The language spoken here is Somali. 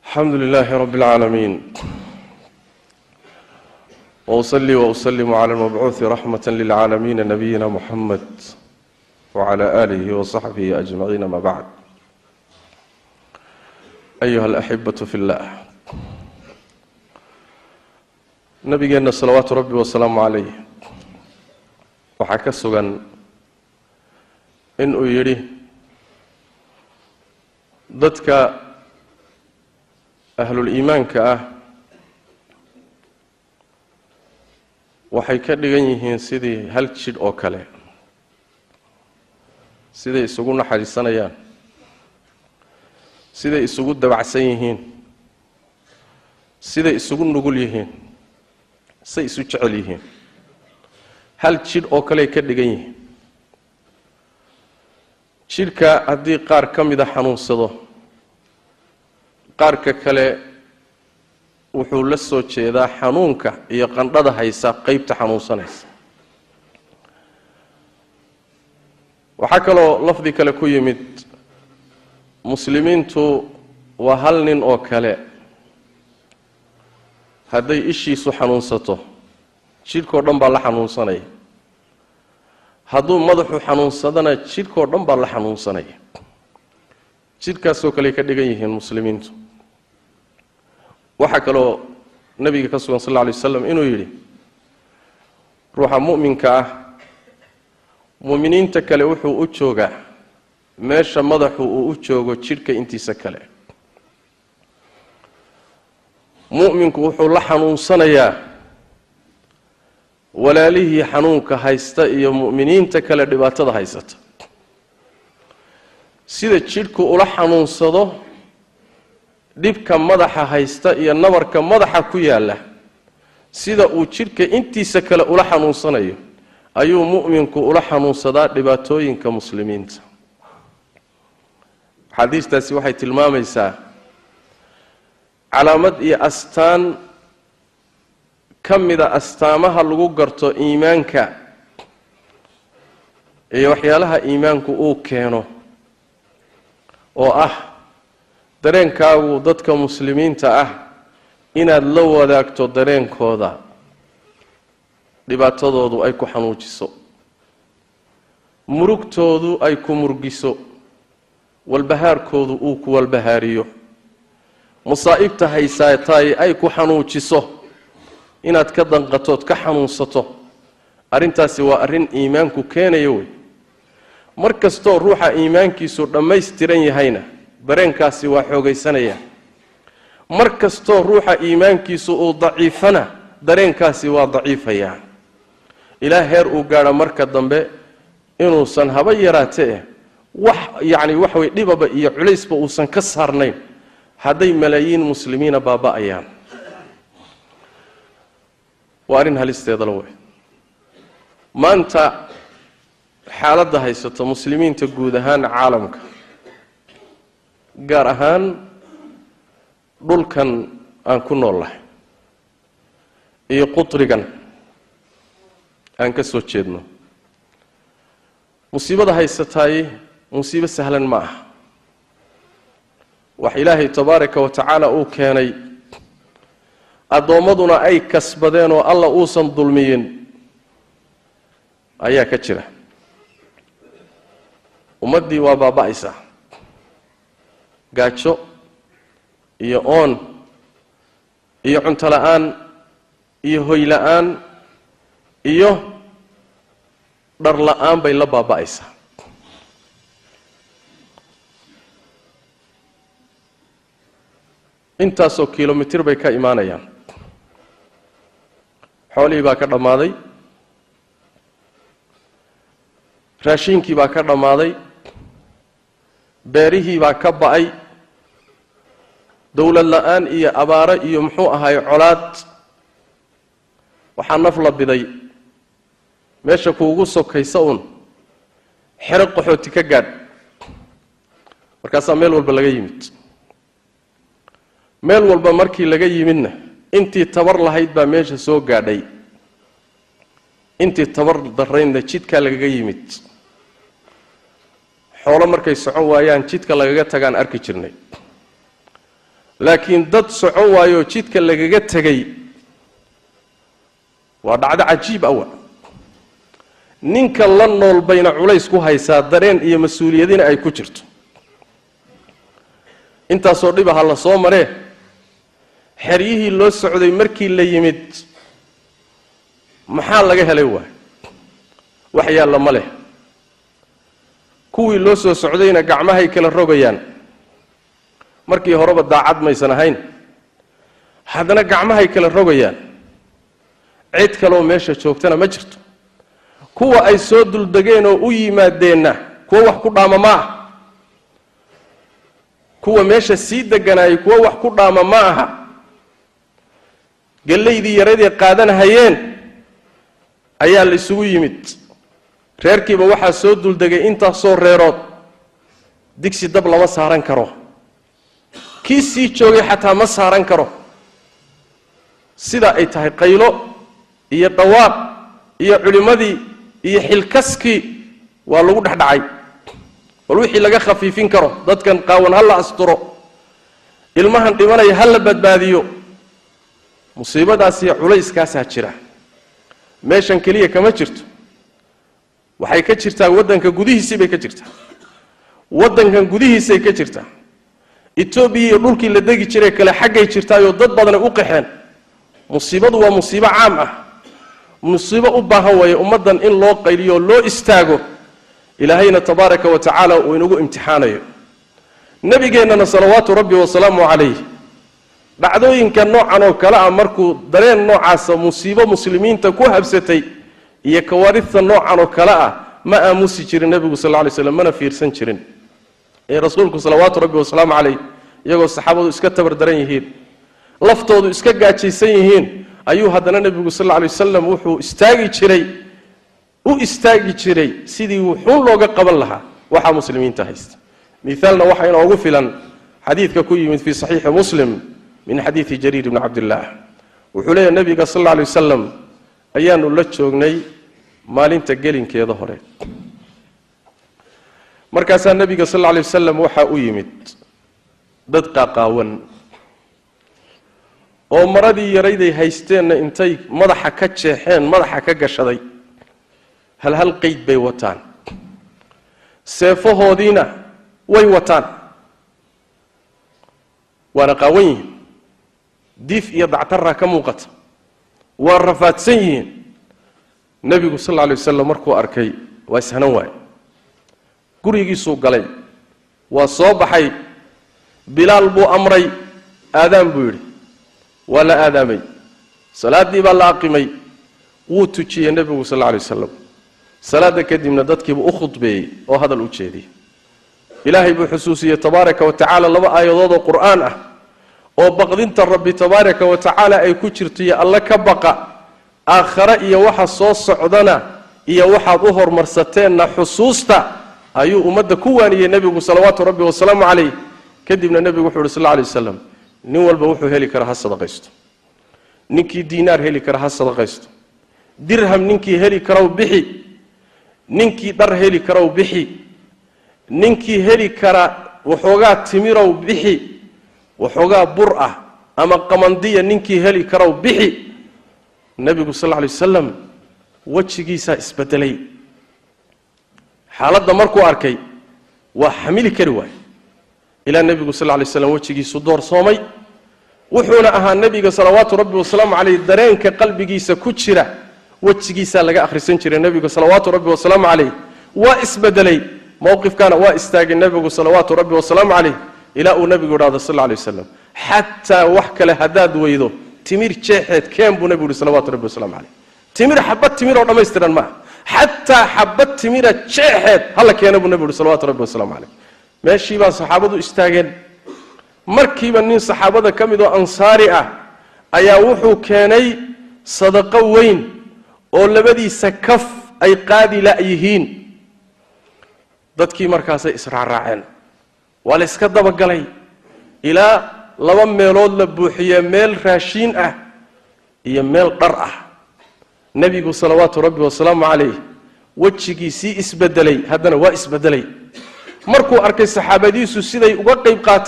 الحمد لله رب العالمين وأصلي وأسلم على المبعوث رحمة للعالمين نبينا محمد وعلى آله وصحبه أجمعين ما بعد. أيها الأحبة في الله، نبينا صلوات ربي وسلام عليه وحكسوا إن يري ضدك أهل الإيمان كأه waxay ka dhigan yihiin sidii hal jid oo kale, siday isugu naxariisanayaan, siday isugu dabacsan yihiin, siday isugu nugul yihiin, say isu jecel yihiin. hal jid oo kale ka dhigan yihiin. jidka haddii qaar ka mid ah xanuunsado, qaarka kale wuxuu la soo jeedaa xanuunka iyo qandhada haysa qaybta xanuunsanaysa. waxaa kaloo lafdi kale ku yimid muslimiintu waa hal nin oo kale. hadday ishiisu xanuunsato jidhkoo dhan baa la xanuunsanaya, hadduu madaxu xanuunsadana jidhkoo dhan baa la xanuunsanaya. jidhkaasoo kale ka dhigan yihiin muslimiintu. waxaa kaloo nabiga ka sugan sal lla alay wasalam inuu yidhi ruuxa mu'minka ah mu'miniinta kale wuxuu u joogaa meesha madaxu uu u joogo jidhka intiisa kale. mu'minku wuxuu la xanuunsanayaa walaalihii xanuunka haysta iyo mu'miniinta kale dhibaatada haysata. sida jidhku ula xanuunsado dhibka madaxa haysta iyo nabarka madaxa ku yaala, sida uu jidhka intiisa kale ula xanuunsanayo ayuu mu'minku ula xanuunsadaa dhibaatooyinka muslimiinta. xadiistaasi waxay tilmaamaysaa calaamad iyo astaan ka mida astaamaha lagu garto iimaanka iyo waxyaalaha iimaanku uu keeno, oo ah dareenkaagu dadka muslimiinta ah inaad la wadaagto dareenkooda, dhibaatadoodu ay ku xanuujiso, murugtoodu ay ku murgiso, walbahaarkoodu uu ku walbahaariyo, masaa'ibta haysaataay ay ku xanuujiso, inaad ka danqatood ka xanuunsato. arrintaasi waa arrin iimaanku keenayo wey. mar kastoo ruuxa iimaankiisu dhammaystiran yahayna dareenkaasi waa xoogaysanaya. mar kastoo ruuxa iimaankiisu uu daciifana dareenkaasi waa daciifaya, ilaa heer uu gaadho marka dambe inuusan haba yaraatee wax way dhibaba iyo culaysba uusan ka saarnayn hadday malaayiin muslimiina baaba'ayaan. waa arrin halisteeda la wey. maanta xaaladda haysato muslimiinta guud ahaan caalamka, gaar ahaan dhulkan aan ku noolnahay iyo qutrigan aan ka soo jeedno, musiibada haysataay musiibo sahlan ma aha. wax ilaahay tabaaraka wa tacaala uu keenay, addoommaduna ay kasbadeen oo alla uusan dulmiyin ayaa ka jira. ummaddii waa baaba'aysaa. gaajo iyo oon iyo cunto la'aan iyo hoy la'aan iyo dhar la'aan bay la baaba'aysaa. intaasoo kilomitir bay ka imaanayaan. xoolihii baa ka dhammaaday, raashinkii baa ka dhammaaday, beerihii baa ka ba'ay, dowlad la'aan iyo abaaro iyo muxuu ahaay colaad. waxaa naf la biday meesha kuugu sokaysa uun xero qaxooti ka gaadh. markaasaa meel walba laga yimid. meel walba markii laga yimidna intii tabar lahayd baa meesha soo gaadhay, intii tabar daraydna jidkaa lagaga yimid. xoolo markay socon waayaan jidka lagaga tagaan arki jirnay. laakiin dad socon waayo jidka lagaga tagay waa dhacdo cajiib ah ninka la nool bayna culays ku haysaa dareen iyo mas'uuliyadina ay ku jirto intaasoo dhibaha la soo maree xeryihii loo socday markii la yimid maxaa laga helay wax yaalla ma leh kuwii loo soo socdayna gacmahay kala rogayaan markii horeba daacad maysan ahayn haddana gacmahay kala rogayaan cid kale oo meesha joogtana ma jirto kuwa ay soo duldegeen oo u yimaadeenna kuwa wax ku dhaama ma aha kuwa meesha sii deganaayay kuwa wax ku dhaama ma aha galeydii yaradii qaadanahayeen ayaa la isugu yimid reerkiiba waxaa soo duldegay intaasoo reerood digsi dab lama saaran karo kii sii joogay xataa ma saaran karo sida ay tahay qaylo iyo dhawaaq iyo culimadii iyo xilkaskii waa lagu dhaxdhacay bal wixii laga khafiifin karo dadkan qaawan hal la asturo ilmahan dhimanaya hal la badbaadiyo musiibadaas iyo culayskaasaa jira meeshan kaliya kama jirto waxay ka jirtaa waddanka gudihiisii bay ka jirtaa waddankan gudihiisay ka jirtaa Ethiopia iyo dhulkii la degi jiray kale xaggay jirtaayo dad badan u qaxeen musiibadu waa musiibo caam ah musiibo u baahan way ummadan in loo qayliyo loo istaago ilaahayna tabaaraka wa tacaala uu inagu imtixaanayo nabigeennana salawaatu rabbi wa salaamu alayhi dhacdooyinka noocan oo kale ah markuu dareen noocaas musiibo muslimiinta ku habsatay iyo kawaarithta noocan oo kale ah ma aamusi jirin nabigu sallallahu alayhi wasallam mana fiirsan jirin ee rasuulku salawaatu rabbi wa salaamu alayhi iyagoo saxaabadu iska tabar daran yihiin laftoodu iska gaajaysan yihiin ayuu haddana nabigu sallallahu alayhi wasallam wuxuu istaagi jiray sidii wuxuu looga qaban lahaa waxa muslimiinta haysta مثالنا وحين أغفلا حديث كوي في صحيح مسلم من حديث جرير بن عبد الله وحولي النبي صلى الله عليه وسلم أيان اللتشوغني مالين تقلين كي ظهرين مركز النبي صلى الله عليه وسلم وحا أيمت ددقا قاون ومردي يريدي هيستين انتي مضحا كتشيحين مضحا كقشدي هل قيد بيوتان سيفوه دينا way wataan waana qaawin diif iyo dactarra ka muuqata waa rafaadsan yihiin nabigu sallallahu alayhi wasallam markuu arkay waa ishanan waay gurigiisu galay waa soo baxay bilaal buu amray aadaan buu yiri wala aadaamay salaadii baa la aqimay wuu tujiyay nabigu sallallahu alayhi wasallam salaada kadibna dadkiiba u khudbeeyay oo hadal u jeediyay إلهي بحسوسية تبارك وتعالى لما آيات القرآن أو بقدنت الرب تبارك وتعالى أي كترتي الله كبقى آخر إيا وحا صوص عدنا إيا وحا ظهر مرستين حسوستا أيو أمد كواني النبي صلوات ربي والسلام عليه كدبنا النبي صلى الله عليه وسلم نوال بوحو هلي كرها صدقيستو نكي دينار هلي كرها صدقيستو درهم نكي هلي كرو بحي نكي در هلي كرو بحي ninkii heli kara waxoogaa timirow bixi waxoogaa bur ah ama qamandiya ninkii heli karaw bixi nabigu sallallahu alayhi wasallam wajigiisa isbedelay xaaladda markuu arkay waa xamili kari waay ila nabigu sallallahu alayhi wasallam wajigiisu door soomay wuxuuna ahaa nabiga salawaatu rabbi wasalaamu alayhi dareenka qalbigiisa ku jira wajigiisa laga akhrisan jiray nabiga salawaatu rabbi wasalaamu alayhi waa isbedelay موقف كان واستاج النبي صلوات ربي والسلام عليه إلى النبي صلى الله عليه وسلم حتى وحك لهداد ويدو تمير شاحد كان بنبي صلوات ربي والسلام عليه تمير حبت تمير ولا ما يسترن معه حتى حبت تمير شاحد هلا كان بنبي صلوات ربي والسلام عليه ماشي بقى صحابته استاجن مركبا من صحابته كم يدو أنصارئة أيا وحو كاني صدقة وين ولا بدي سكف أي قادي لا يهين dadkii markaas israaceen wala iska daba galay ila laba meelood la buuxiyay meel raashin ah iyo meel dhar ah nabigu salawaatu rabbi wa salaamu alayhi wajigiisii isbedelay hadana waa isbedelay markuu arkay saxaabadiisu siday uga qayb qaateen